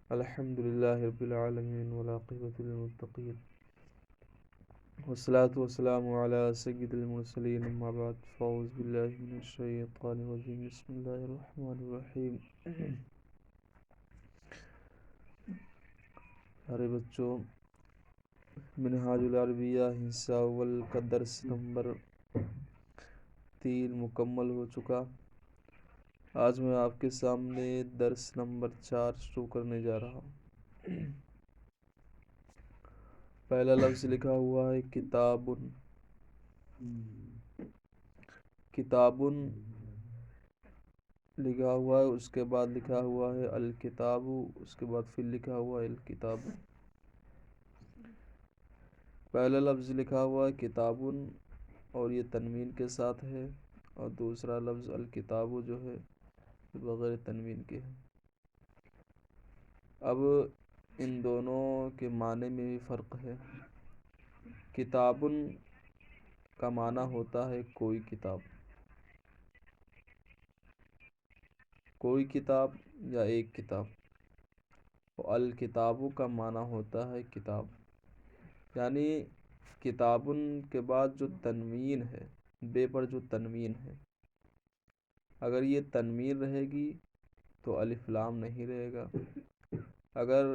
الحمد لله رب العالمين والعاقبة للمتقين والصلاة والسلام على سيد المرسلين أما بعد فأعوذ بالله من الشيطان الرجيم بسم الله الرحمن الرحيم پیارے بچوں، منہاج العربیہ حصہ اول کا درس نمبر 3 مکمل ہو چکا۔ آج میں آپ کے سامنے درس نمبر 4 شروع کرنے جا رہا ہوں۔ پہلا لفظ لکھا ہوا ہے کتابن۔ کتابن لکھا ہوا ہے، اس کے بعد لکھا ہوا ہے الکتاب، اس کے بعد پھر لکھا ہوا ہے الکتاب۔ پہلا لفظ لکھا ہوا ہے کتابن اور یہ تنوین کے ساتھ ہے، اور دوسرا لفظ الکتاب جو ہے بغیر تنوین کے ہے۔ اب ان دونوں کے معنی میں بھی فرق ہے۔ کتابن کا معنی ہوتا ہے کوئی کتاب، کوئی کتاب یا ایک کتاب، اور الکتاب کا معنی ہوتا ہے کتاب، یعنی کتابن کے بعد جو تنوین ہے، بے پر جو تنوین ہے، اگر یہ تنوین رہے گی تو الف لام نہیں رہے گا، اگر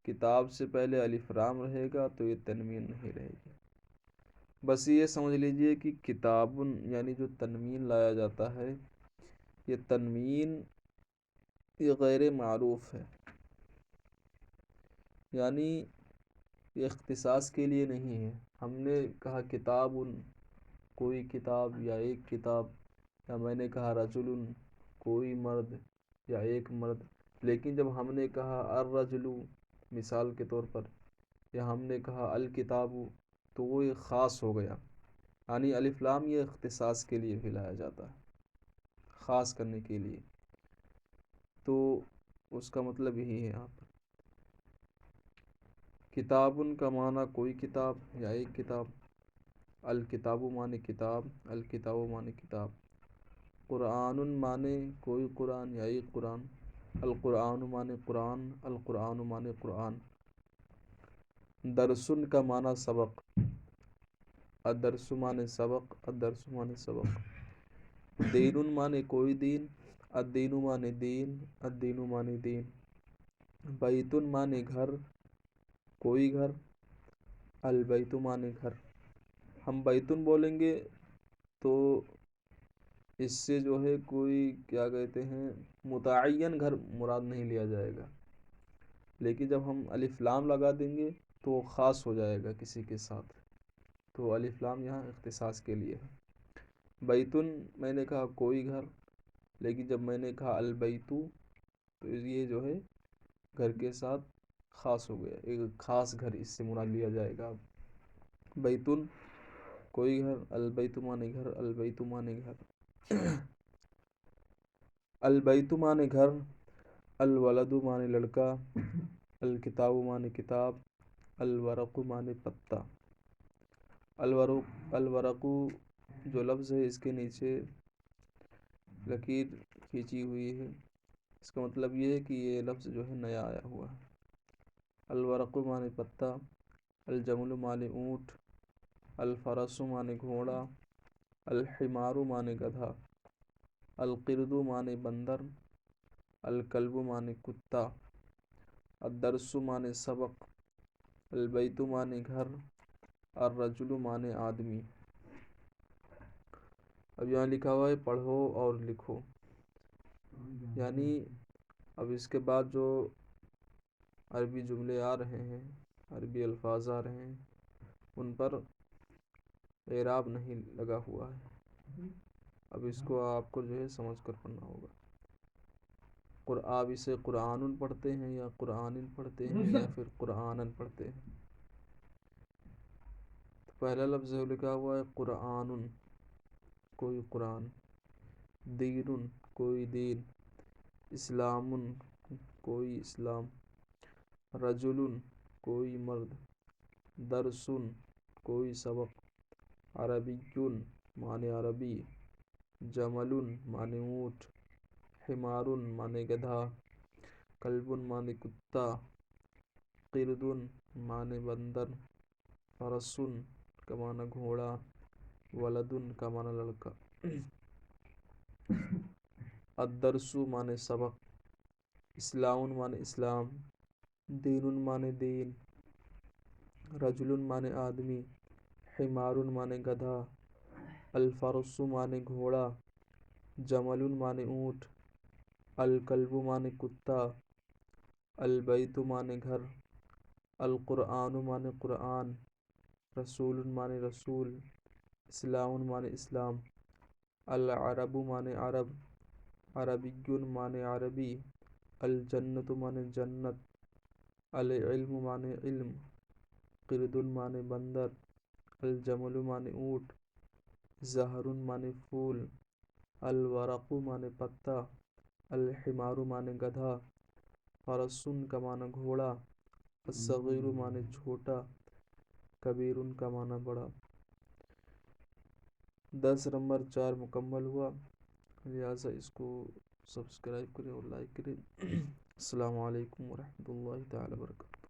کتاب سے پہلے الف لام رہے گا تو یہ تنوین نہیں رہے گی۔ بس یہ سمجھ لیجئے کہ کتابن یعنی جو تنوین لایا جاتا ہے، یہ تنوین یہ غیر معروف ہے، یعنی یہ اختصاص کے لیے نہیں ہے۔ ہم نے کہا کتابن کوئی کتاب یا ایک کتاب، یا میں نے کہا رجل کوئی مرد یا ایک مرد، لیکن جب ہم نے کہا الرجل مثال کے طور پر، یا ہم نے کہا الکتاب تو وہ ایک خاص ہو گیا، یعنی الف لام یہ اختصاص کے لیے بھی لایا جاتا ہے، خاص کرنے کے لیے، تو اس کا مطلب یہی ہے یہاں پر۔ کتابن کا معنی کوئی کتاب یا ایک کتاب، الکتاب معنی کتاب، الکتاب معنی کتاب، قرآن معنی کوئی قرآن یا ایک قرآن، القرآن معنی قرآن، القرآن معنی قرآن۔ درسن کا معنی سبق، الدرس معنی سبق، الدرس معنی سبق۔ دین معنی کوئی دین، الدین معنی دین، الدین معنی دین۔ بیت معنی گھر، کوئی گھر، البیت معنی گھر۔ ہم بیتن بولیں گے تو اس سے جو ہے کوئی کیا کہتے ہیں متعین گھر مراد نہیں لیا جائے گا، لیکن جب ہم الف لام لگا دیں گے تو وہ خاص ہو جائے گا کسی کے ساتھ، تو الف لام یہاں اختصاص کے لیے ہے۔ بیتن میں نے کہا کوئی گھر، لیکن جب میں نے کہا البیتو تو یہ جو ہے گھر کے ساتھ خاص ہو گیا، ایک خاص گھر اس سے مراد لیا جائے گا۔ بیتن کوئی گھر، البیت معنی گھر، البیت معنی گھر۔ البیت معنی گھر، الولد معنی لڑکا، الکتاب معنی کتاب، الورق معنی پتا۔ الورق جو لفظ ہے اس کے نیچے لکیر کھینچی ہوئی ہے، اس کا مطلب یہ ہے کہ یہ لفظ جو ہے نیا آیا ہوا ہے۔ الورق معنی پتا، الجمل معنی اونٹ، الفرس معنی گھوڑا، الحمار معنی گدھا، القرد معنی بندر، الکلب معنی کتا، الدرس معنی سبق، البیت معنی گھر، الرجل معنی آدمی۔ اب یہاں لکھا ہوا ہے پڑھو اور لکھو، یعنی اب اس کے بعد جو عربی جملے آ رہے ہیں، عربی الفاظ آ رہے ہیں، ان پر اعراب نہیں لگا ہوا ہے، اب اس کو آپ کو جو ہے سمجھ کر پڑھنا ہوگا۔ آپ اسے قرآن پڑھتے ہیں یا قرآن پڑھتے ہیں یا پھر قرآن پڑھتے ہیں۔ تو پہلا لفظ لکھا ہوا ہے قرآن کوئی قرآن، دین کوئی دین، اسلام کوئی اسلام، رجل کوئی مرد، درس کوئی سبق، عربی معنی عربی، جمل معنی اونٹ، حمار مانے گدھا، کلب مانے کتا، قرد مانے بندر، فرس کا معنی گھوڑا، ولد کا معنی لڑکا۔ الدرس مانے سبق، اسلام مانے اسلام، دین مانے دین، رجل مانے آدمی، حمار مانے گدھا، الفرس مانے گھوڑا، جمل مانے اونٹ، الکلب مانے کتا، البیت مانے گھر، القرآن مانے قرآن، رسول مانے رسول، اسلام مانے اسلام، العرب مانے عرب، عربی مانے عربی، الجنت مانے جنت، العلم مانے علم، قرد مانے بندر، الجمل مانے اونٹ، زہر مانے پھول، الورق مانے پتا، الحمار مانے گدھا، فرس کا معنی گھوڑا، الصغیر مانے چھوٹا، کبیر کا معنی بڑا۔ 10 نمبر 4 مکمل ہوا، لہٰذا اس کو سبسکرائب کریں اور لائک کریں۔ السلام علیکم ورحمۃ اللہ تعالی وبرکاتہ۔